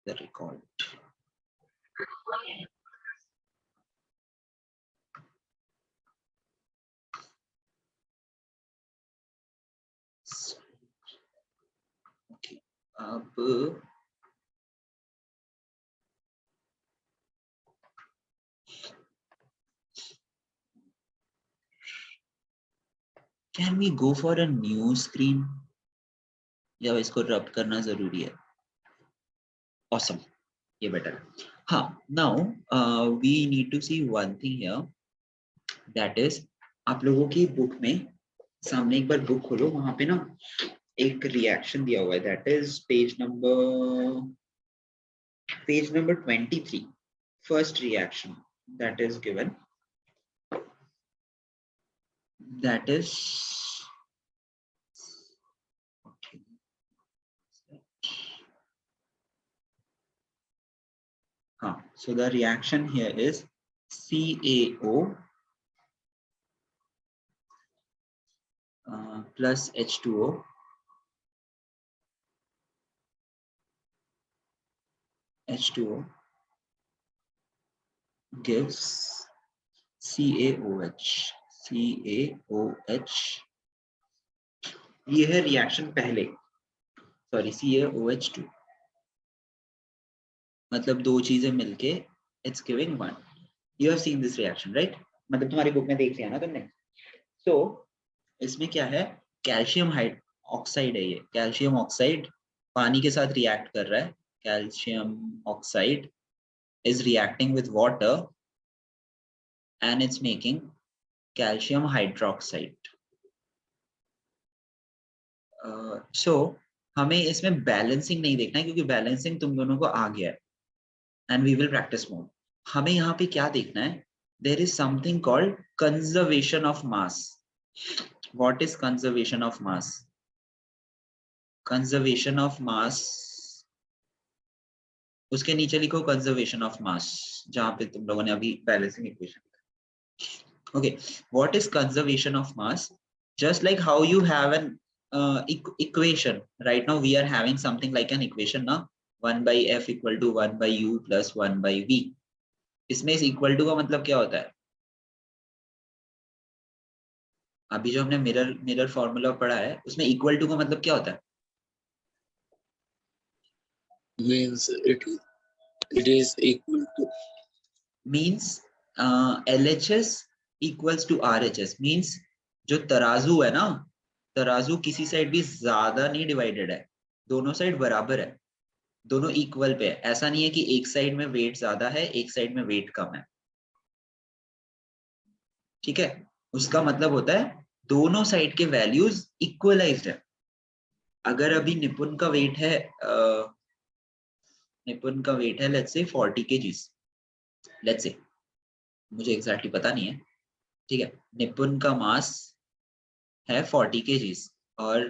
the record. Okay, अब can we go for a new screen? या इसको रब करना जरूरी है? Awesome, ये better. हाँ, now we need to see one thing here, that is आप लोगों की बुक में सामने एक बार बुक खोलो, वहां पे ना एक रिएक्शन दिया हुआ है, that is page number 23, first reaction that is given, that is okay. So the reaction here is CaO plus H2O gives CaOH. ये है रिएक्शन पहले, सॉरी CaOH2, मतलब दो चीजें मिलके it's giving one. You have seen this reaction, right? मतलब तुम्हारी book में देख लिया ना तुमने. So इसमें क्या है, कैल्शियम ऑक्साइड है, ये कैल्शियम ऑक्साइड पानी के साथ रिएक्ट कर रहा है. Calcium oxide is reacting with water and it's making calcium hydroxide. So हमें इसमें बैलेंसिंग नहीं देखना है, क्योंकि बैलेंसिंग तुम दोनों को आ गया है and we will practice more. हमें यहाँ पे क्या देखना है, there is something called conservation of mass. What is conservation of mass? Conservation of mass, उसके नीचे लिखो conservation of mass, जहाँ पे तुम लोगों ने अभी balancing equation. Okay, what is conservation of mass? Just like how you have an equation, right now we are having something like an equation ना, 1 by f equal to 1 by u plus 1 by v. इसमें इस equal to का मतलब क्या होता है? अभी जो हमने मिरर फॉर्मूला पढ़ा है, उसमें equal to का मतलब क्या होता है? Means it is equal to, means LHS equals to RHS. means जो तराजू है ना, तराजू किसी साइड भी ज्यादा नहीं डिवाइडेड है, दोनों साइड बराबर है, दोनों इक्वल पे है. ऐसा नहीं है कि एक साइड में वेट ज्यादा है, एक साइड में वेट कम है. ठीक है, उसका मतलब होता है दोनों साइड के वैल्यूज इक्वलाइज्ड है. अगर अभी निपुण का वेट है let's say 40 kgs, let's say, मुझे एग्जैक्टली पता नहीं है, ठीक है, निपुण का मास है 40 kgs और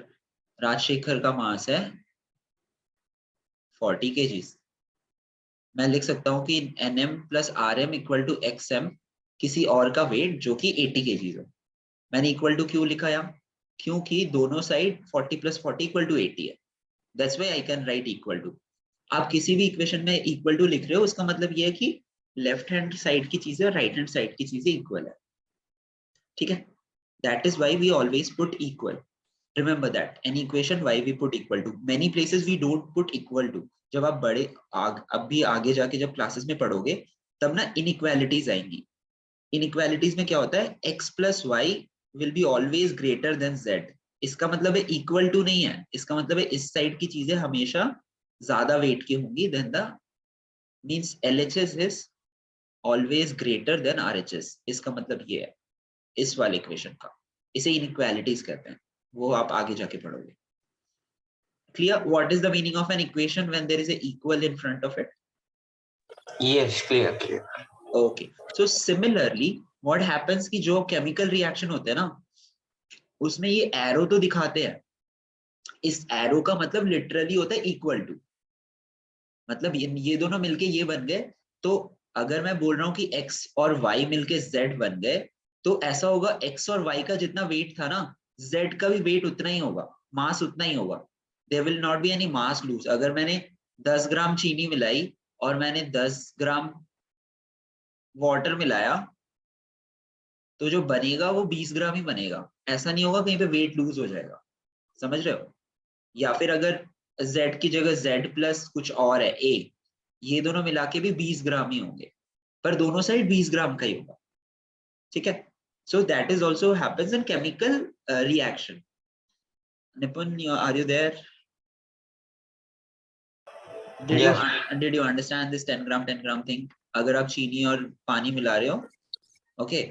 राजशेखर का मास है 40 kgs. मैं लिख सकता हूं कि Nm plus Rm equal to XM किसी और का वेट जो कि 80 kgs है. मैंने इक्वल टू क्यों लिखा यहाँ, क्योंकि दोनों साइड 40 plus 40 इक्वल टू 80 है. That's why I can write equal to. आप किसी भी इक्वेशन में इक्वल टू लिख रहे हो, उसका मतलब ये है कि लेफ्ट हैंड साइड की चीजें और राइट हैंड साइड की चीजें इक्वल है. ठीक है, that is why we always put equal. Remember that any equation why we put equal to. Many places we don't put equal to. जब आप बड़े अब भी आगे जाके जब क्लासेस में पढ़ोगे तब ना इनइक्वालिटीज आएंगी. इनइक्वालिटीज में क्या होता है, x plus y will be always greater than z. इसका मतलब है इक्वल टू नहीं है, इसका मतलब है इस साइड की चीजें हमेशा ज्यादा वेट की होंगी than the, means LHS is always greater than RHS. इसका मतलब ये है इस वाले इक्वेशन का. इसे इनइक्वालिटीज कहते हैं, वो आप आगे जाके पढ़ोगे. Clear? What is the meaning of an equation when there is a equal in front of it? yes, clear. Okay, so similarly what happens कि जो chemical reaction होते हैं ना, उसमें ये arrow तो दिखाते हैं, इस arrow का मतलब literally होता है equal to. मतलब ये दोनों मिलके ये बन गए, तो अगर मैं बोल रहा हूँ कि x और y मिलके z बन गए, तो ऐसा होगा x और y का जितना वेट था ना, z का भी वेट उतना ही होगा, मास उतना ही होगा. There will not be any mass lose. अगर मैंने 10 ग्राम चीनी मिलाई और मैंने 10 ग्राम वाटर मिलाया, तो जो बनेगा वो 20 ग्राम ही बनेगा। ऐसा नहीं होगा कहीं पे वेट लूज हो जाएगा, समझ रहे हो? या फिर अगर z की जगह z प्लस कुछ और है a, ये दोनों मिला के भी 20 ग्राम ही होंगे, पर दोनों साइड 20 ग्राम का ही होगा, ठीक है? So that is also happens in chemical reaction. Nipun, are you there? Yes. Did you understand this 10 gram 10 gram thing? अगर आप चीनी और पानी मिला रहे हो, okay,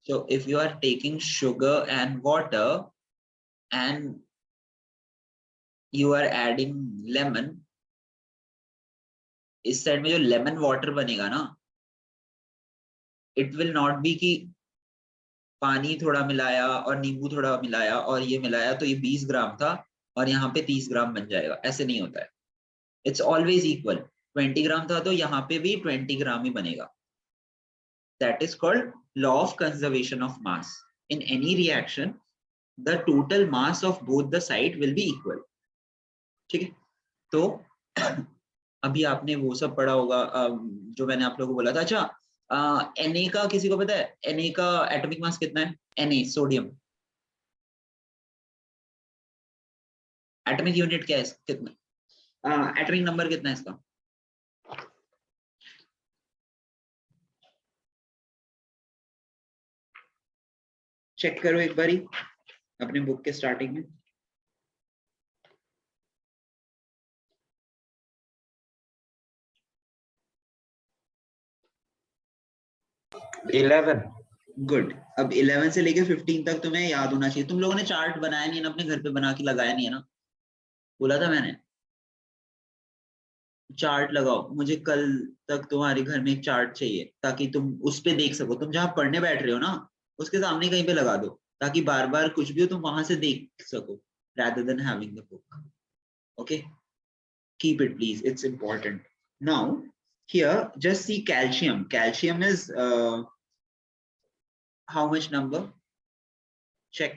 so if you are taking sugar and water and you are adding lemon, इस side में जो लेमन वाटर बनेगा ना, इट विल नॉट बी कि पानी थोड़ा मिलाया और नींबू थोड़ा मिलाया और ये मिलाया तो ये 20 ग्राम था और यहाँ पे 30 ग्राम बन जाएगा, ऐसे नहीं होता है। It's always equal. 20 ग्राम था तो यहाँ पे भी 20 ग्राम ही बनेगा। That is called law of conservation of mass. In any reaction the total mass of both the side will be equal, ठीक है? तो अभी आपने वो सब पढ़ा होगा जो मैंने आप लोगों को बोला था। अच्छा, Na का किसी को पता है? Na का एटॉमिक मास कितना है? Na सोडियम, एटॉमिक यूनिट क्या है कितना? एटॉमिक नंबर कितना है इसका? चेक करो एक बारी अपने बुक के स्टार्टिंग में। Eleven. गुड। अब 11 से लेके 15 तक तुम्हें याद होना चाहिए। तुम लोगों ने चार्ट बनाया नहीं है ना, अपने घर पे बना के लगाया नहीं है ना? बोला था मैंने चार्ट लगाओ। मुझे कल तक तुम्हारे घर में एक चार्ट चाहिए ताकि तुम उस पे देख सको। तुम जहां पढ़ने बैठ रहे हो ना, उसके सामने कहीं पे लगा दो ताकि बार बार कुछ भी हो तुम वहां से देख सको, rather than having the book. Okay, keep it please, it's important. Now here just see calcium. Calcium is how much number? Check.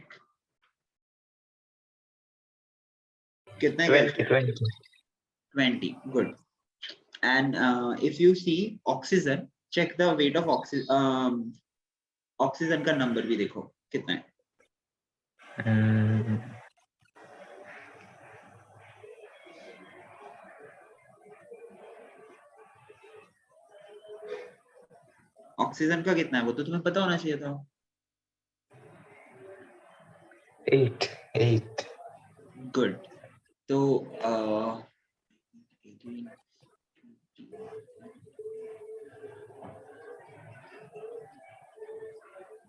कितना है 20. calcium? 20. Good. And if you see oxygen, check the weight of oxygen का number भी देखो कितना है। Oxygen का कितना है वो तो तुम्हें पता होना चाहिए था। 8. गुड। तो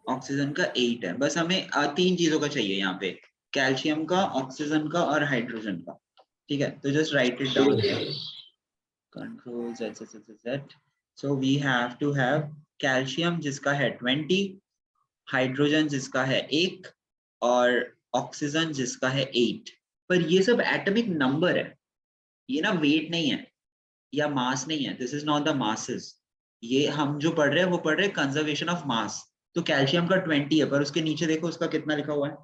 ऑक्सीजन का 8 है। बस हमें 3 चीजों का चाहिए यहाँ पे, कैल्शियम का, ऑक्सीजन का और हाइड्रोजन का, ठीक है? तो just write it down here, control Z। So we have to have calcium जिसका है 20, हाइड्रोजन जिसका है 1 और ऑक्सीजन जिसका है 8। पर ये सब एटॉमिक नंबर है, ये ना वेट नहीं है या मास नहीं है। This is not the masses. ये हम जो पढ़ रहे हैं वो पढ़ रहे हैं कंजर्वेशन ऑफ मास। तो कैल्शियम का 20 है, पर उसके नीचे देखो उसका कितना लिखा हुआ है,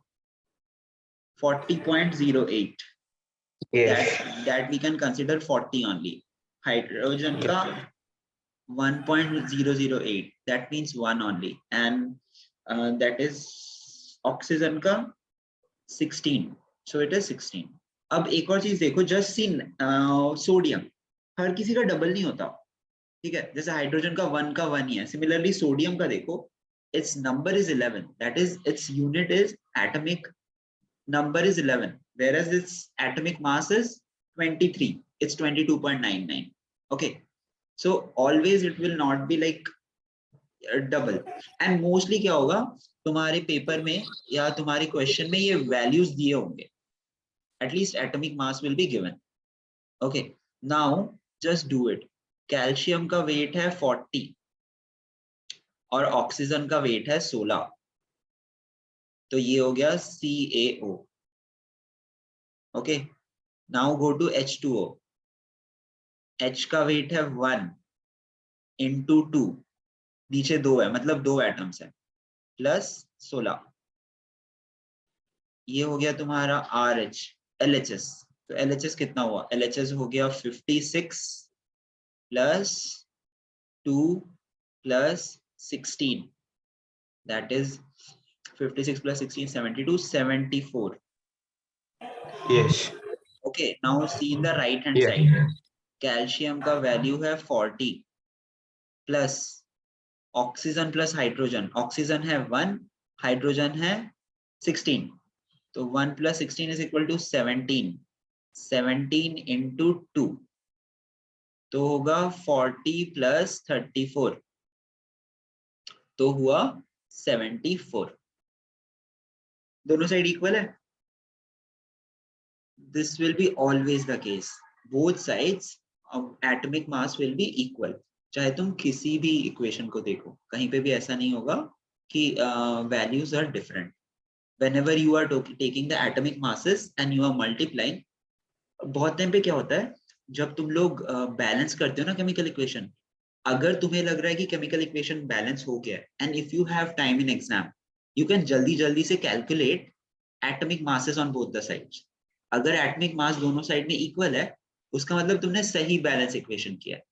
40.08। Yes. that we can consider 40 only. Hydrogen का 1.008, that means 1 only. And that is oxygen का 16, so it is 16. अब एक और चीज देखो, जस्ट सी सोडियम, हर किसी का डबल नहीं होता, ठीक है? जैसे हाइड्रोजन का 1 का 1 ही है, सिमिलरली सोडियम का देखो, its number is 11, that is its unit is atomic number is 11, whereas its atomic mass is 23, it's 22.99. Okay, so always it will not be like double. And mostly क्या होगा तुम्हारे paper में या तुम्हारे question में, ये वैल्यूज दिए होंगे, at least atomic mass will be given. Okay, now just do it. Calcium का वेट है 40 और ऑक्सीजन का वेट है 16, तो ये हो गया CaO. Okay, now go to H2O. H का वेट है 1 into 2, नीचे 2 है मतलब 2 एटम्स है, प्लस 16, ये हो गया तुम्हारा RH LHS. तो LHS कितना हुआ? LHS हो गया 56 plus 2 plus 16, that is 56 plus 16, 72, 74. Yes. Okay, now see in the right hand Yeah. side, calcium का वैल्यू है 40 plus oxygen plus hydrogen, oxygen है 1, हाइड्रोजन है 16, तो 1 plus 16 is equal to 17, 17 into 2, तो होगा 40 plus 34, तो हुआ 74. दोनों साइड इक्वल है. This will be always the case. Both sides of atomic mass will be equal. चाहे तुम किसी भी इक्वेशन को देखो, कहीं पे भी ऐसा नहीं होगा कि values are different. Whenever you are taking the atomic masses and you are multiplying, बहुत टाइम पे क्या होता है जब तुम लोग बैलेंस करते हो ना केमिकल इक्वेशन, अगर तुम्हें लग रहा है कि केमिकल इक्वेशन बैलेंस हो गया है and if you have time in exam, you can जल्दी जल्दी से calculate atomic masses on both the sides. अगर एटॉमिक मास दोनों साइड में इक्वल है, उसका मतलब तुमने सही बैलेंस इक्वेशन किया है.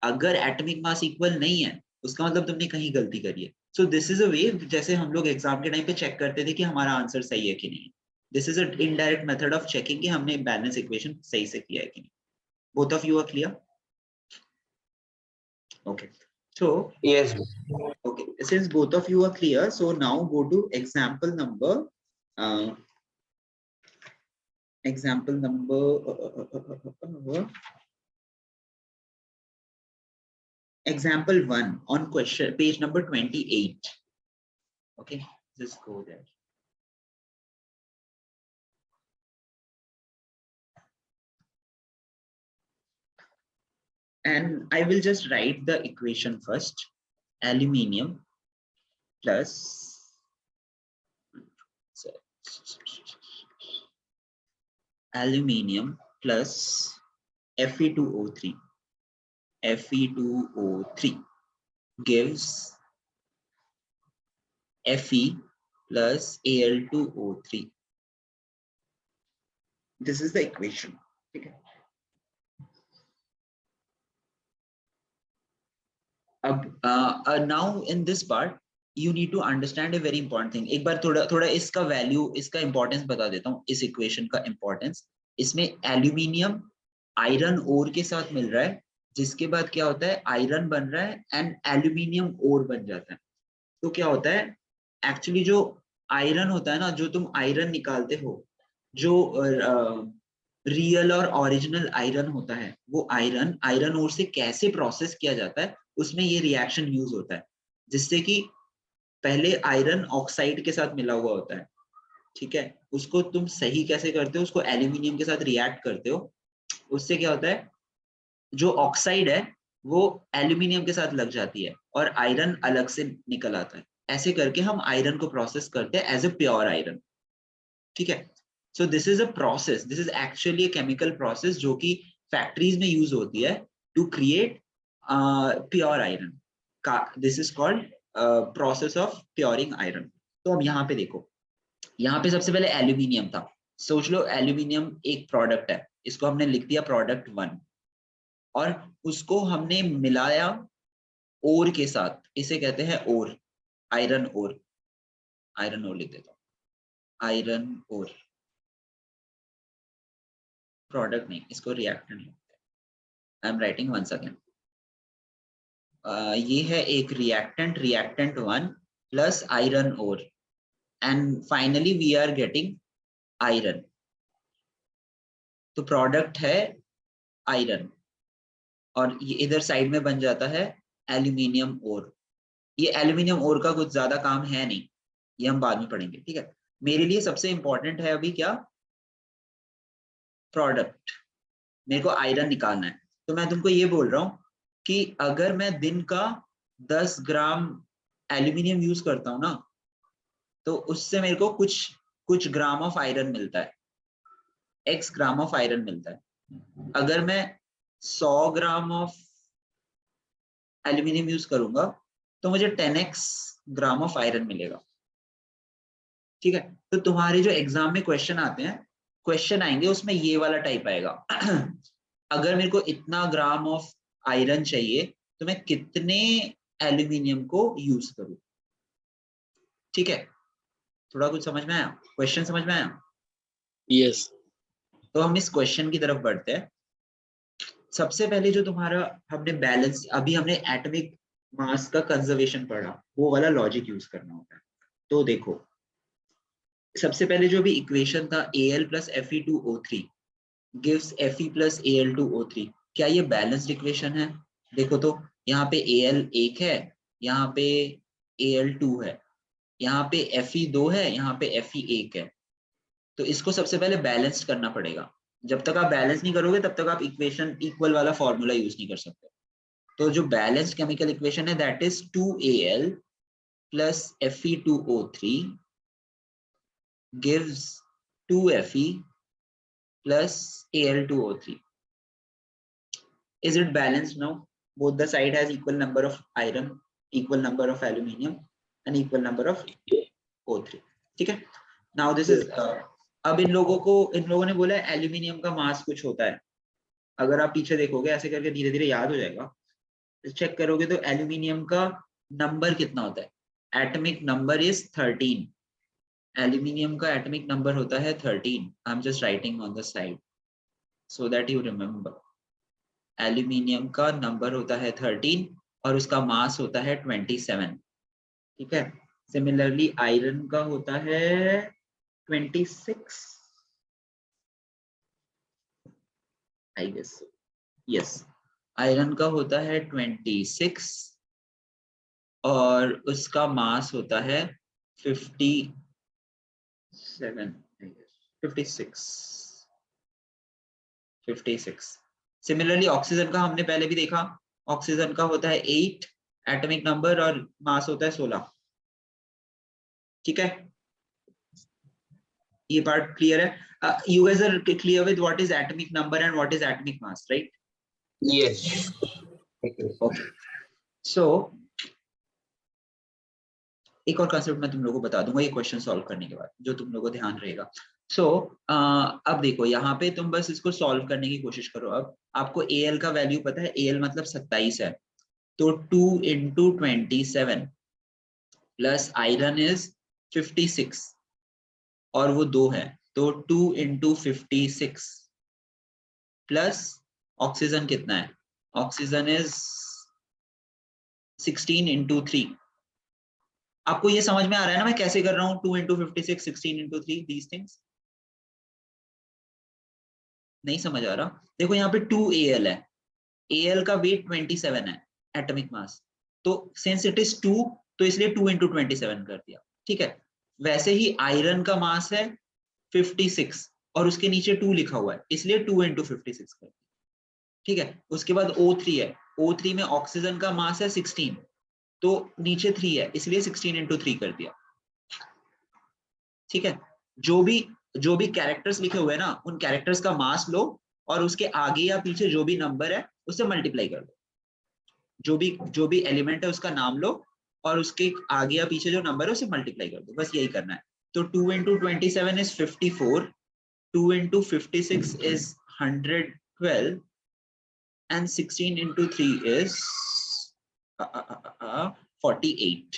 अगर एटॉमिक मास इक्वल नहीं है, उसका मतलब तुमने कहीं गलती करी है. सो दिस इज अ वे जैसे हम लोग एग्जाम के टाइम पे चेक करते थे कि हमारा आंसर सही है कि नहीं. This is a indirect method of checking कि हमने बैलेंस इक्वेशन सही से किया है कि नहीं. Both of you are clear? Okay, so Yes. okay, since both of you are clear, so now go to example number example 1 on question page number 28. Okay, just go there. And I will just write the equation first. Aluminium plus aluminium plus Fe2O3. Fe2O3 gives Fe plus Al2O3. This is the equation. Okay. Now in this part you need to understand a very important thing. एक बार थोड़ा इसका value, इसका importance बता देता हूँ. इस equation का importance, इसमें एल्यूमिनियम आयरन ओर के साथ मिल रहा है, जिसके बाद क्या होता है, आयरन बन रहा है एंड एल्यूमिनियम ओर बन जाता है. तो क्या होता है, एक्चुअली जो आयरन होता है ना, जो तुम आयरन निकालते हो, जो रियल और ओरिजिनल आयरन होता है, वो आयरन ओर से कैसे प्रोसेस किया जाता है, उसमें ये रिएक्शन यूज होता है. जिससे कि पहले आयरन ऑक्साइड के साथ मिला हुआ होता है, ठीक है, उसको तुम सही कैसे करते हो, उसको एल्यूमिनियम के साथ रिएक्ट करते हो. उससे क्या होता है, जो ऑक्साइड है वो एल्यूमिनियम के साथ लग जाती है और आयरन अलग से निकल आता है. ऐसे करके हम आयरन को प्रोसेस करते हैं एज ए प्योर आयरन. ठीक है. So this is a process, this is actually a chemical process जो कि फैक्ट्रीज में यूज होती है to create pure iron. This is called process of puring iron. तो अब यहाँ पे देखो, यहाँ पे सबसे पहले एल्यूमिनियम था. सोच लो एल्यूमिनियम एक प्रोडक्ट है, इसको हमने लिख दिया प्रोडक्ट 1 और उसको हमने मिलाया ओर के साथ, इसे कहते हैं ओर, आयरन ओर. आयरन ओर लिख देता हूँ, आयरन ओर, प्रोडक्ट नहीं, इसको रिएक्टेंट लिखते हैं. I am writing once again. ये है एक reactant, reactant 1 plus iron ore and finally we are getting iron. तो प्रोडक्ट है आयरन और ये इधर साइड में बन जाता है एल्यूमिनियम ओर. ये एल्यूमिनियम ओर का कुछ ज्यादा काम है नहीं, ये हम बाद में पढ़ेंगे. ठीक है. मेरे लिए सबसे इंपॉर्टेंट है अभी क्या, प्रोडक्ट. मेरे को आयरन निकालना है. तो मैं तुमको ये बोल रहा हूँ कि अगर मैं दिन का 10 ग्राम एल्यूमिनियम यूज करता हूँ ना, तो उससे मेरे को कुछ ग्राम ऑफ आयरन मिलता है, x ग्राम ऑफ आयरन मिलता है. अगर मैं 100 ग्राम ऑफ एल्यूमिनियम यूज करूंगा तो मुझे 10x ग्राम ऑफ आयरन मिलेगा. ठीक है. तो तुम्हारे जो एग्जाम में क्वेश्चन आते हैं, क्वेश्चन आएंगे उसमें ये वाला टाइप आएगा अगर मेरे को इतना ग्राम ऑफ आयरन चाहिए तो मैं कितने एल्यूमिनियम को यूज करूं। ठीक है, थोड़ा कुछ समझ में आया, क्वेश्चन समझ में आया? यस। तो हम इस क्वेश्चन की तरफ बढ़ते हैं। सबसे पहले जो तुम्हारा हमने बैलेंस, अभी हमने एटॉमिक मास का कंजर्वेशन पढ़ा, वो वाला लॉजिक यूज करना होता है। तो देखो सबसे पहले जो भी इक्वेशन था Al plus Fe2O3 gives Fe plus Al2O3, क्या ये बैलेंस्ड इक्वेशन है? देखो तो यहाँ पे Al 1 है, यहाँ पे Al 2 है, यहाँ पे Fe 2 है, यहाँ पे Fe 1 है। तो इसको सबसे पहले बैलेंस्ड करना पड़ेगा। जब तक आप बैलेंस नहीं करोगे तब तक आप इक्वेशन इक्वल वाला फॉर्मूला यूज नहीं कर सकते। तो जो बैलेंस्ड केमिकल इक्वेशन है that is 2Al plus Fe2O3 gives 2Fe plus Al2O3. Is it balanced now? Both the side has equal number of iron, equal number of aluminium and equal number of O3. ठीक है, now this is अब इन लोगों ने बोला है aluminium का मास कुछ होता है। अगर आप पीछे देखोगे ऐसे करके धीरे धीरे याद हो जाएगा, चेक करोगे तो एल्यूमिनियम का नंबर कितना होता है? Atomic number is 13। एल्यूमिनियम का एटॉमिक नंबर होता है 13। I am just writing on the side so that you remember. Aluminium का नंबर होता है 13 और उसका मास होता है 27। ठीक है, सिमिलरली आयरन का होता है 26 आई गेस। यस, आयरन का होता है 26 और उसका मास होता है 57 56। सिमिलरली ऑक्सीजन का हमने पहले भी देखा, ऑक्सीजन का होता है 8 एटॉमिक नंबर और मास होता है 16। ठीक है, ये पार्ट क्लियर है? you guys are clear with what is atomic number and what is atomic mass, right? Yes. Okay, so एक और कंसेप्ट मैं तुम लोगों को बता दूंगा ये क्वेश्चन सॉल्व करने के बाद, जो तुम लोगों को ध्यान रहेगा। अब देखो यहाँ पे तुम बस इसको सॉल्व करने की कोशिश करो। अब आपको Al का वैल्यू पता है, Al मतलब 27 है, तो 2 into 27 प्लस आयरन इज 56 और वो 2 है, तो 2 into 56 प्लस ऑक्सीजन कितना है? Oxygen is 16 into 3। आपको ये समझ में आ रहा है ना मैं कैसे कर रहा हूं? 2 into 56 16 into 3 these things? नहीं समझ आ रहा? देखो यहाँ पे 2Al है, Al का वेट 27 है एटॉमिक मास, तो सिंस इट इज 2 तो इसलिए 2 into 27 कर दिया। ठीक है, वैसे ही आयरन का मास है 56 और उसके नीचे 2 लिखा हुआ है इसलिए 2 into 56 कर दिया। ठीक है, उसके बाद O3 है, O3 में ऑक्सीजन का मास है 16 तो नीचे 3 है इसलिए 16 into 3 कर दिया। ठीक है, जो भी कैरेक्टर्स लिखे हुए हैं ना उन कैरेक्टर्स का मास लो और उसके आगे या पीछे जो भी नंबर है उससे मल्टीप्लाई कर दो। जो भी एलिमेंट है उसका नाम लो और उसके आगे या पीछे जो नंबर है उसे मल्टीप्लाई कर दो, बस यही करना है। तो 2 into 27 is 54, 2 into 56 is 112 and 16 into 3 is 48।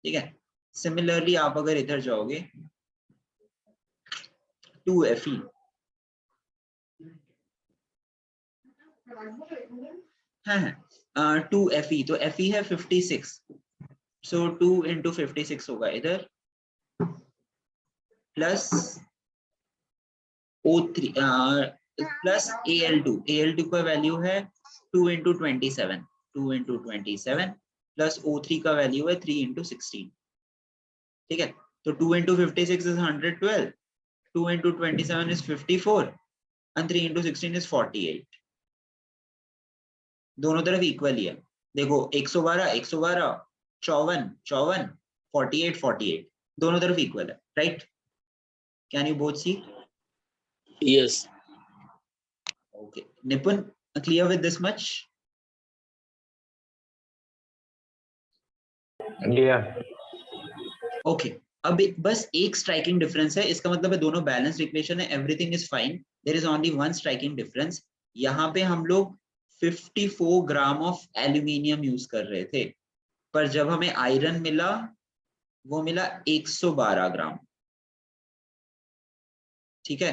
ठीक है, सिमिलरली आप अगर इधर जाओगे 2Fe, हाँ 2Fe, तो Fe है 56, सो 2 into 56 होगा इधर प्लस O3 प्लस Al2 का वैल्यू है 2 into 27, 2 into 27 प्लस O3 का वैल्यू है 3 into 16। ठीक है, तो 2 into 56 is 112, 2 into 27 is 54 and 3 into 16 is 48। दोनों तरफ इक्वल ही है। देखो 112 112 54 54 48 48 दोनों तरफ इक्वल है, right? Can you both see? Yes. Okay, Nipun clear with this much? Yeah. Okay, अब बस एक स्ट्राइकिंग डिफरेंस है, इसका मतलब है दोनों बैलेंस्ड इक्वेशन है, everything is fine, there is only one striking difference. यहाँ पे हम लोग 54 ग्राम ऑफ एल्यूमिनियम यूज कर रहे थे, पर जब हमें आयरन मिला वो मिला 112 ग्राम। ठीक है,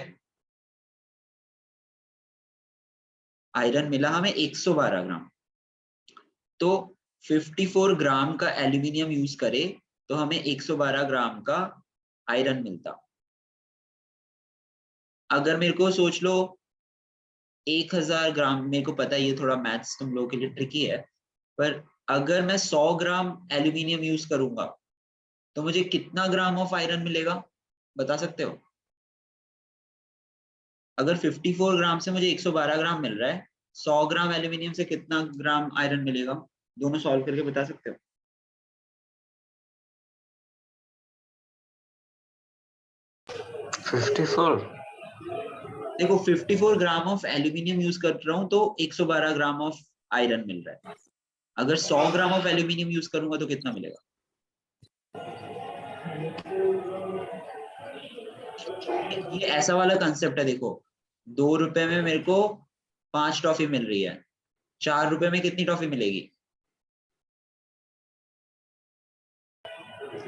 आयरन मिला हमें 112 ग्राम, तो 54 ग्राम का एल्यूमिनियम यूज करे तो हमें 112 ग्राम का आयरन मिलता। अगर मेरे को सोच लो 1000 ग्राम, मेरे को पता है ये थोड़ा मैथ्स तुम लोगों के लिए ट्रिकी है, पर अगर मैं 100 ग्राम एल्यूमिनियम यूज करूंगा तो मुझे कितना ग्राम ऑफ आयरन मिलेगा, बता सकते हो? अगर 54 ग्राम से मुझे 112 ग्राम मिल रहा है, 100 ग्राम एल्यूमिनियम से कितना ग्राम आयरन मिलेगा? दोनों सॉल्व करके बता सकते हो? 54। देखो 54 ग्राम ऑफ एल्यूमिनियम यूज कर रहा हूं तो 112 ग्राम ऑफ आयरन मिल रहा है। अगर 100 ग्राम ऑफ एल्यूमिनियम यूज करूंगा तो कितना मिलेगा? ये ऐसा वाला कंसेप्ट है, देखो 2 रुपए में मेरे को 5 टॉफी मिल रही है, 4 रुपए में कितनी टॉफी मिलेगी?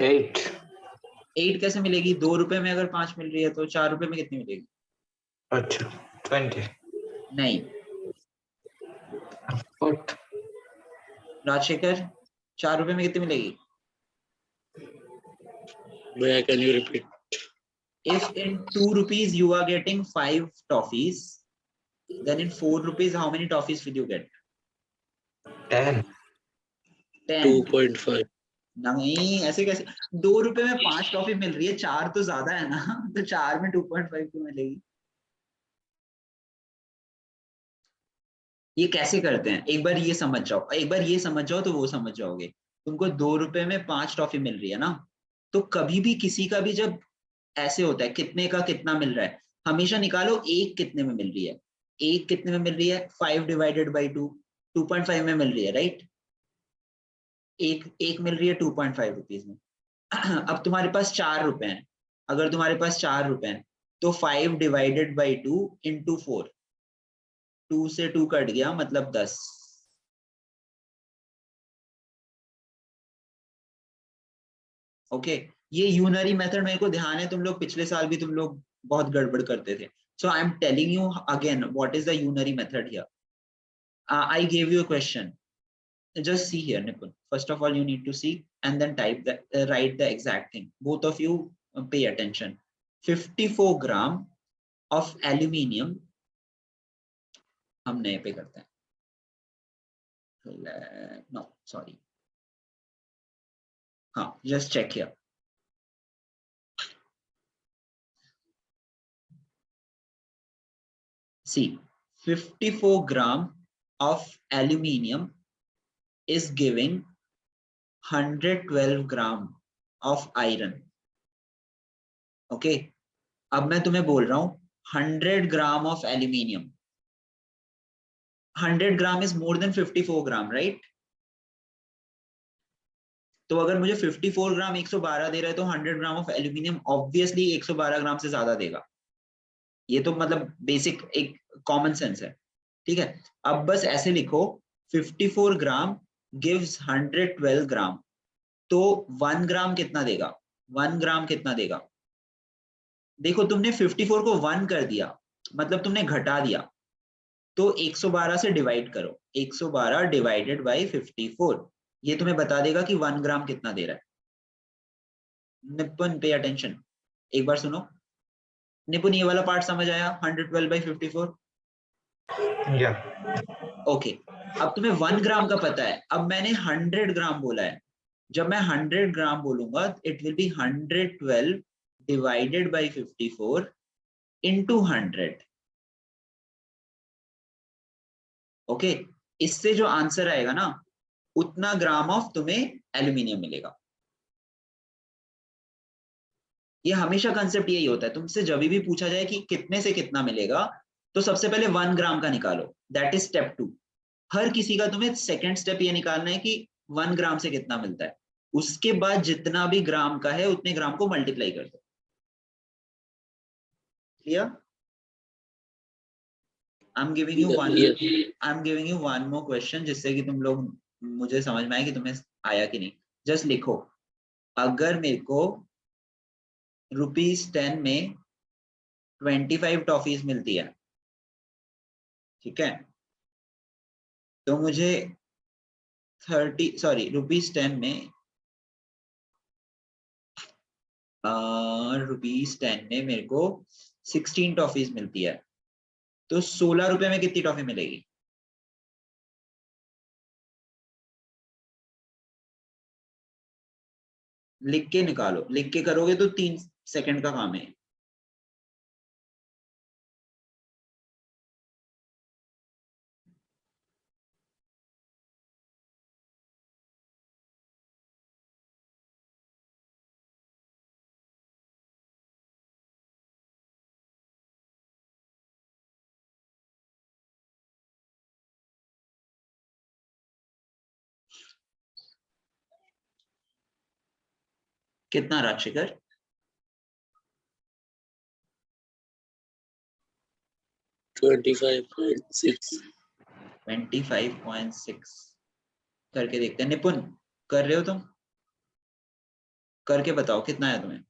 8 कैसे मिलेगी? 2 रुपए में अगर 5 मिल रही है तो 4 रुपए में कितनी मिलेगी? अच्छा 20। नहीं। What? राजशेखर, 4 रुपए में कितनी मिलेगी? भैया can you repeat? If in 2 rupees you are getting 5 toffees, then in 4 rupees how many toffees will you get? 10। 10। 2.5। नहीं, ऐसे कैसे? 2 रुपए में 5 टॉफी मिल रही है, 4 तो ज्यादा है ना, तो 4 में 2.5 क्यों मिलेगी? ये कैसे करते हैं, एक बार ये समझ जाओ, एक बार ये समझ जाओ तो वो समझ जाओगे। तुमको 2 रुपए में 5 टॉफी मिल रही है ना, तो कभी भी किसी का भी जब ऐसे होता है कितने का कितना मिल रहा है, हमेशा निकालो एक कितने में मिल रही है। एक कितने में मिल रही है? 5 डिवाइडेड बाई 2, 2.5 में मिल रही है, राइट? एक मिल रही है 2.5 रुपीज में। अब तुम्हारे पास 4 रुपए हैं, अगर तुम्हारे पास 4 रुपए हैं तो 5 डिवाइडेड बाई 2 इंटू 4, 2 से 2 कट गया मतलब 10। ओके, ये यूनरी मेथड मेरे को ध्यान है, तुम लोग पिछले साल भी तुम लोग बहुत गड़बड़ करते थे। So I am telling you again what is the unary method here. I gave you a question. Just see here, Nipun. First of all, you need to see and then type the write the exact thing. Both of you pay attention. 54 gram of aluminium. हम नए पे करते हैं. No, sorry. हाँ, just check here. See, 54 gram of aluminium is giving 112 gram of iron. Okay, अब मैं तुम्हें बोल रहा हूं 100 gram of aluminium, 100 gram is more than 54 gram, right? तो अगर मुझे 54 ग्राम 112 दे रहा है तो 100 ग्राम ऑफ एल्यूमिनियम ऑब्वियसली 112 ग्राम से ज्यादा देगा। ये तो मतलब बेसिक एक कॉमन सेंस है, ठीक है? अब बस ऐसे लिखो 54 ग्राम गिव्स 112 ग्राम, तो 1 ग्राम कितना देगा? 1 ग्राम कितना देगा? देखो तुमने 54 को 1 कर दिया, मतलब तुमने घटा दिया, तो 112 से डिवाइड करो, 112 डिवाइडेड बाई 54, ये तुम्हें बता देगा कि 1 ग्राम कितना दे रहा है। निपुन पे अटेंशन, एक बार सुनो। निपुन, ये वाला पार्ट समझ आया? 112 बाई 54? या ओके, अब तुम्हें 1 ग्राम का पता है, अब मैंने 100 ग्राम बोला है, जब मैं 100 ग्राम बोलूंगा it will be 112 divided by 54 into 100। Okay, इससे जो आंसर आएगा ना, उतना ग्राम ऑफ तुम्हें एल्यूमिनियम मिलेगा। ये हमेशा कंसेप्ट यही होता है, तुमसे जब भी पूछा जाए कि कितने से कितना मिलेगा, तो सबसे पहले 1 ग्राम का निकालो, दैट इज स्टेप 2। हर किसी का तुम्हें सेकंड स्टेप ये निकालना है कि 1 ग्राम से कितना मिलता है। उसके बाद जितना भी ग्राम का है उतने ग्राम को मल्टीप्लाई कर दो। Clear? I am giving you one more question जिससे कि तुम लोग मुझे समझ में आए कि तुम्हें आया कि नहीं। जस्ट लिखो, अगर मेरे को ₹10 में 25 टॉफीज मिलती है, ठीक है, तो मुझे ₹10 में ₹10 में मेरे को 16 टॉफीज मिलती है, तो 16 रुपए में कितनी टॉफी मिलेगी? लिख के निकालो, लिख के करोगे तो 3 सेकंड का काम है। कितना राजशेखर? 25.6 25.6 करके देखते हैं। निपुण, कर रहे हो तुम? करके बताओ कितना है तुम्हें।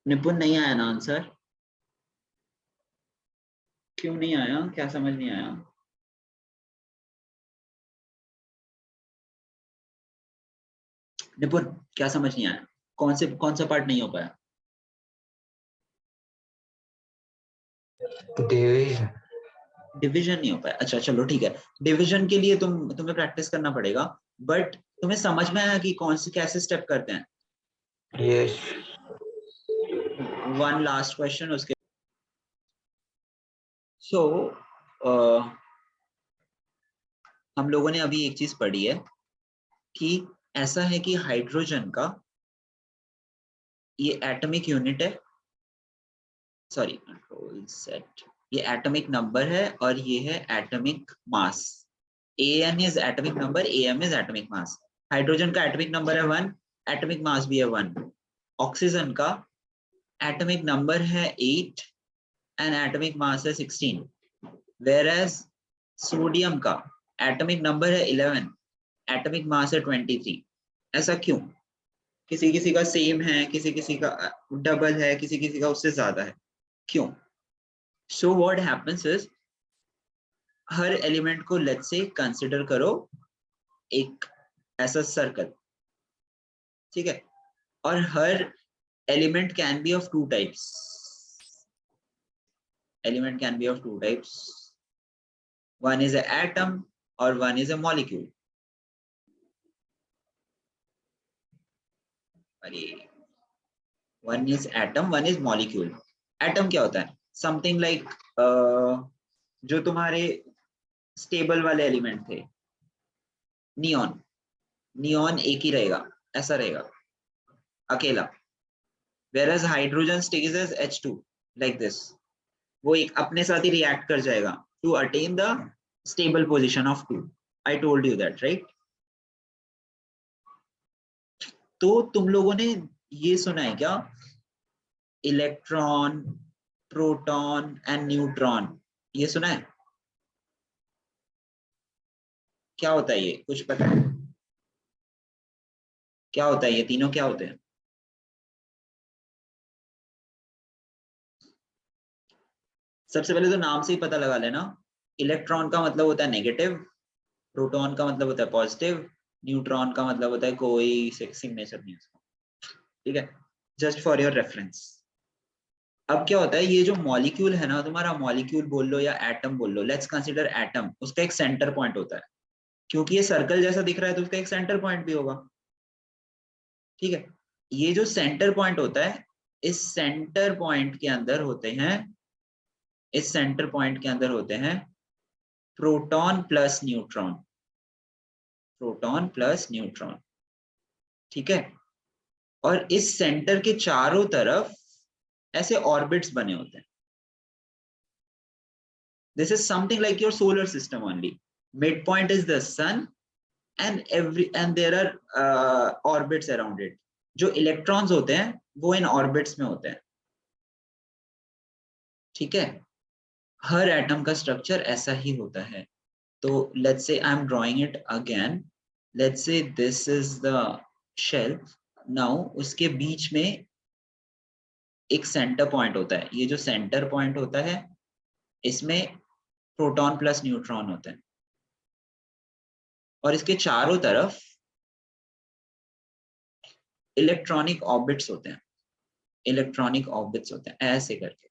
निपुण, नहीं आया ना आंसर? क्यों नहीं आया? क्या समझ नहीं आया? निपुण, क्या समझ नहीं आया? कौन सा पार्ट नहीं हो पाया? डिवीजन। डिवीजन नहीं हो पाया। अच्छा चलो ठीक है, डिवीजन के लिए तुम्हें प्रैक्टिस करना पड़ेगा, बट तुम्हें समझ में आया कि कौन से कैसे स्टेप करते हैं? यस। वन लास्ट क्वेश्चन उसके। सो हम लोगों ने अभी एक चीज पढ़ी है कि ऐसा है कि हाइड्रोजन का ये एटॉमिक यूनिट है, सॉरी कंट्रोल सेट, ये एटॉमिक नंबर है और ये है atomic mass. An is atomic number, Am is atomic mass. Hydrogen का एटॉमिक नंबर है 1, एटॉमिक मास भी है 1। ऑक्सीजन का एटॉमिक नंबर है 8 एंड एटॉमिक मास है 16। वेयरएज सोडियम का एटॉमिक नंबर है 11, एटॉमिक मास है 23। ऐसा क्यों? किसी किसी का सेम है, किसी किसी का डबल है, किसी किसी का उससे ज्यादा है, क्यों? सो व्हाट हैपेंस इज, हर एलिमेंट को लेट्स से कंसिडर करो एक ऐसा सर्कल, ठीक है, और हर element can be of two types. Element can be of two types, one is a atom और वन इज ए मॉलिक्यूल। अरे, one is atom, one is molecule. Atom क्या होता है? समथिंग लाइक जो तुम्हारे स्टेबल वाले एलिमेंट थे, neon. Neon एक ही रहेगा, ऐसा रहेगा अकेला। whereas hydrogen stays as H2 like this, वो एक अपने साथ ही रिएक्ट कर जाएगा to attain the stable position of 2। I told you that, right? तो तुम लोगों ने ये सुना है क्या, इलेक्ट्रॉन, प्रोटॉन एंड न्यूट्रॉन? ये सुना है? क्या होता है ये, कुछ पता है? क्या होता है ये तीनों, क्या होते हैं? सबसे पहले तो नाम से ही पता लगा लेना, इलेक्ट्रॉन का मतलब होता है नेगेटिव, प्रोटॉन का मतलब होता है पॉजिटिव, न्यूट्रॉन का मतलब होता है कोई सिग्नेचर नहीं उसका, ठीक है, जस्ट फॉर योर रेफरेंस। अब क्या होता है, ये जो मॉलिक्यूल है ना तुम्हारा, मॉलिक्यूल बोल लो या एटम बोल लो, लेट्स कंसीडर एटम, उसका एक सेंटर पॉइंट होता है, क्योंकि ये सर्कल जैसा दिख रहा है तो उसका एक सेंटर पॉइंट भी होगा, ठीक है। ये जो सेंटर पॉइंट होता है, इस सेंटर पॉइंट के अंदर होते हैं, इस सेंटर पॉइंट के अंदर होते हैं proton plus neutron, proton plus neutron, ठीक है। और इस सेंटर के चारों तरफ ऐसे ऑर्बिट्स बने होते हैं। This is something like your solar system only. Midpoint is the sun and there are orbits around it. जो इलेक्ट्रॉन्स होते हैं वो इन ऑर्बिट्स में होते हैं, ठीक है। हर एटम का स्ट्रक्चर ऐसा ही होता है। तो let's say I am drawing it again, let's say this is the shell. Now उसके बीच में एक सेंटर पॉइंट होता है, ये जो सेंटर पॉइंट होता है इसमें प्रोटॉन प्लस न्यूट्रॉन होते हैं, और इसके चारों तरफ इलेक्ट्रॉनिक ऑर्बिट्स होते हैं, इलेक्ट्रॉनिक ऑर्बिट्स होते हैं ऐसे करके,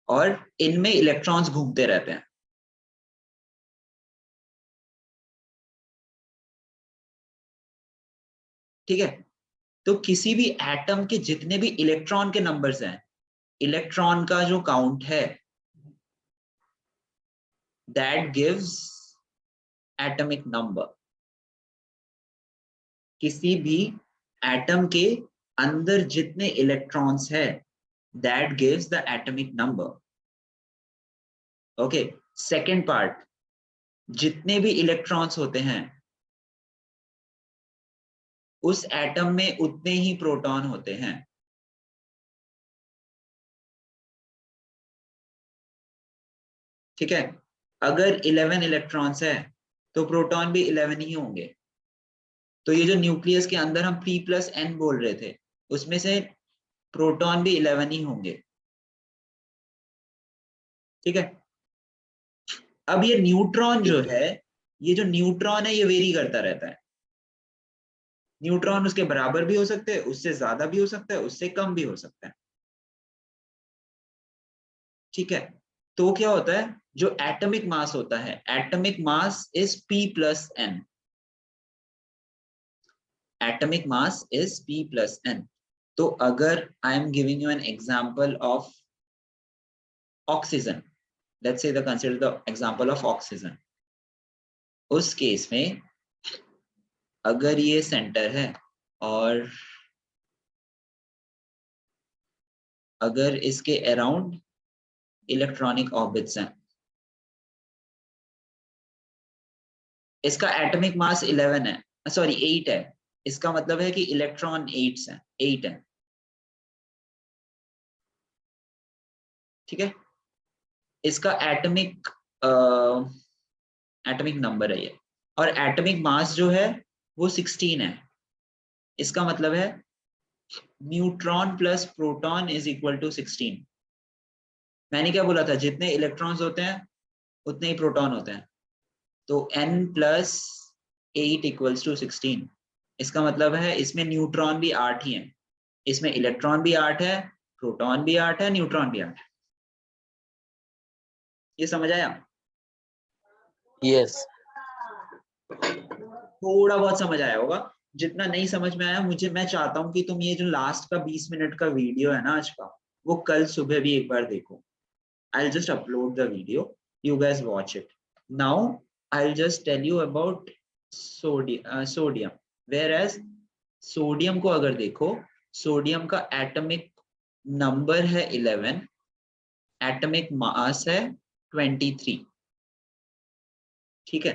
और इनमें इलेक्ट्रॉन्स घूमते रहते हैं, ठीक है। तो किसी भी एटम के जितने भी इलेक्ट्रॉन के नंबर्स हैं, इलेक्ट्रॉन का जो काउंट है दैट गिव्स एटॉमिक नंबर। किसी भी एटम के अंदर जितने इलेक्ट्रॉन्स है that gives the atomic number. Okay, second part, जितने भी इलेक्ट्रॉन्स होते हैं उस एटम में उतने ही प्रोटॉन होते हैं, ठीक है। अगर 11 इलेक्ट्रॉन्स है तो प्रोटॉन भी 11 ही होंगे। तो ये जो न्यूक्लियस के अंदर हम P+N बोल रहे थे, उसमें से प्रोटॉन भी 11 ही होंगे, ठीक है। अब ये न्यूट्रॉन जो है, ये जो न्यूट्रॉन है ये वेरी करता रहता है। न्यूट्रॉन उसके बराबर भी हो सकते हैं, उससे ज्यादा भी हो सकता है, उससे कम भी हो सकता है, ठीक है। तो क्या होता है, जो एटॉमिक मास होता है, atomic mass is P+N, atomic mass is P+N। तो अगर I am giving you an example of oxygen, let's say consider the example of oxygen, उस केस में अगर ये सेंटर है और अगर इसके अराउंड इलेक्ट्रॉनिक ऑर्बिट्स हैं, इसका एटॉमिक मास 11 है, सॉरी 8 है, इसका मतलब है कि इलेक्ट्रॉन 8 है, ठीक है। इसका एटॉमिक एटॉमिक नंबर है ये, और एटॉमिक मास जो है वो 16 है। इसका मतलब है neutron plus proton is equal to 16। मैंने क्या बोला था, जितने इलेक्ट्रॉन्स होते हैं उतने ही प्रोटॉन होते हैं, तो n+8 इक्वल्स टू 16। इसका मतलब है इसमें न्यूट्रॉन भी 8 ही है, इसमें इलेक्ट्रॉन भी 8 है, प्रोटॉन भी 8 है, न्यूट्रॉन भी 8 है। ये समझ आया? Yes. थोड़ा बहुत समझ आया होगा। जितना नहीं समझ में आया, मैं चाहता हूं कि तुम ये जो लास्ट का 20 मिनट का वीडियो है ना आज का, वो कल सुबह भी एक बार देखो। I'll just upload the video, you guys watch it. Now I'll just tell you about sodium, whereas sodium को अगर देखो, सोडियम का एटॉमिक नंबर है 11, एटॉमिक मास है 23, ठीक है।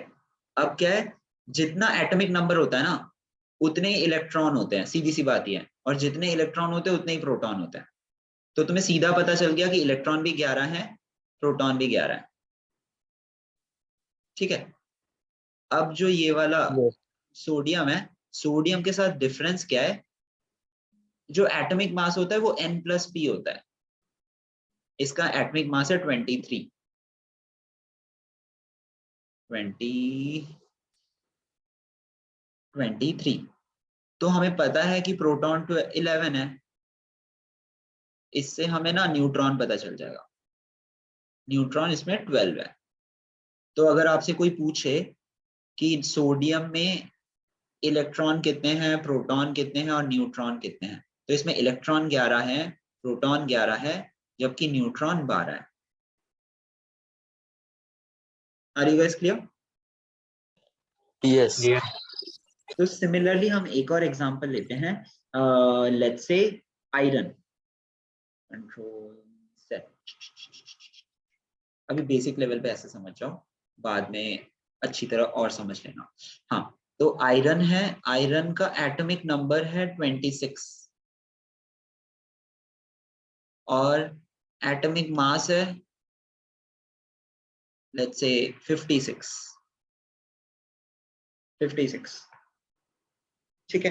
अब क्या है, जितना एटॉमिक नंबर होता है ना उतने ही इलेक्ट्रॉन होते हैं, सीधी सी बात ही है, और जितने इलेक्ट्रॉन होते हैं उतने ही प्रोटॉन होते हैं। तो तुम्हें सीधा पता चल गया कि इलेक्ट्रॉन भी 11 है, प्रोटॉन भी 11 है, ठीक है। अब जो ये वाला Yes. सोडियम है, सोडियम के साथ डिफरेंस क्या है, जो एटॉमिक मास होता है वो N+P होता है, इसका एटॉमिक मास है 23 तो हमें पता है कि प्रोटॉन 11 है, इससे हमें ना न्यूट्रॉन पता चल जाएगा, न्यूट्रॉन इसमें 12 है। तो अगर आपसे कोई पूछे कि सोडियम में इलेक्ट्रॉन कितने हैं, प्रोटॉन कितने हैं और न्यूट्रॉन कितने हैं, तो इसमें इलेक्ट्रॉन 11 है, प्रोटॉन 11 है, जबकि न्यूट्रॉन 12 है। Are you guys clear? Yes. Yeah. तो सिमिलरली हम एक और एग्जांपल लेते हैं, let's say iron. Control set, अभी बेसिक लेवल पे ऐसे समझ जाओ, बाद में अच्छी तरह और समझ लेना। हाँ, तो आयरन है, आयरन का एटॉमिक नंबर है 26 और एटॉमिक मास है लेट्स से 56। ठीक है,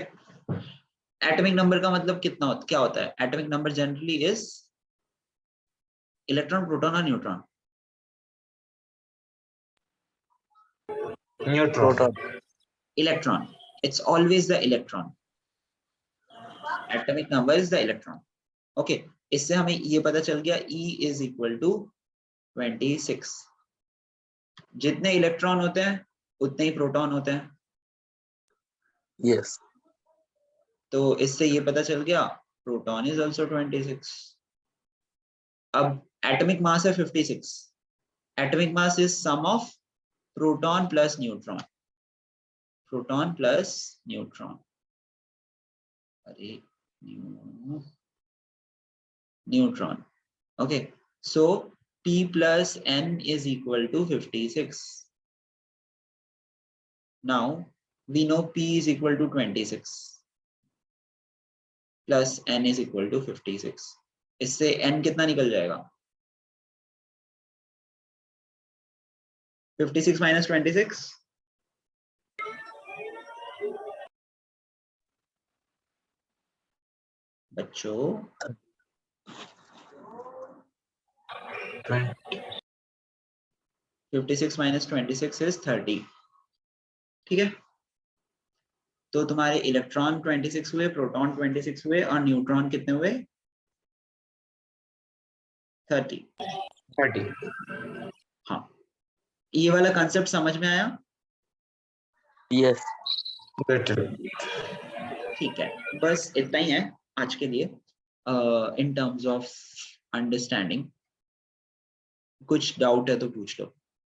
एटॉमिक नंबर का मतलब कितना होता, क्या होता है? Atomic number generally is electron, proton और neutron. Neutron. Proton. Electron, it's always the electron, atomic number is the electron. Okay, इससे हमें ये पता चल गया E इज इक्वल टू 26। जितने इलेक्ट्रॉन होते हैं उतने ही प्रोटॉन होते हैं, Yes. तो इससे ये पता चल गया प्रोटॉन इज ऑल्सो 26। अब एटॉमिक मास है 56, atomic mass is sum of proton plus neutron, proton plus neutron, अरे neutron. Okay, so P plus N is equal to 56. Now we know P is equal to 26 plus N is equal to 56. इससे N कितना निकल जाएगा? 56 minus 26, बच्चों 20. 56 minus 26 is 30। ठीक है, तो तुम्हारे इलेक्ट्रॉन 26 हुए, प्रोटॉन 26 हुए और न्यूट्रॉन कितने हुए? 30। 30. हाँ, ये वाला कंसेप्ट समझ में आया? Yes. Better. ठीक है, बस इतना ही है आज के लिए इन टर्म्स ऑफ अंडरस्टैंडिंग। कुछ डाउट है तो पूछ लो।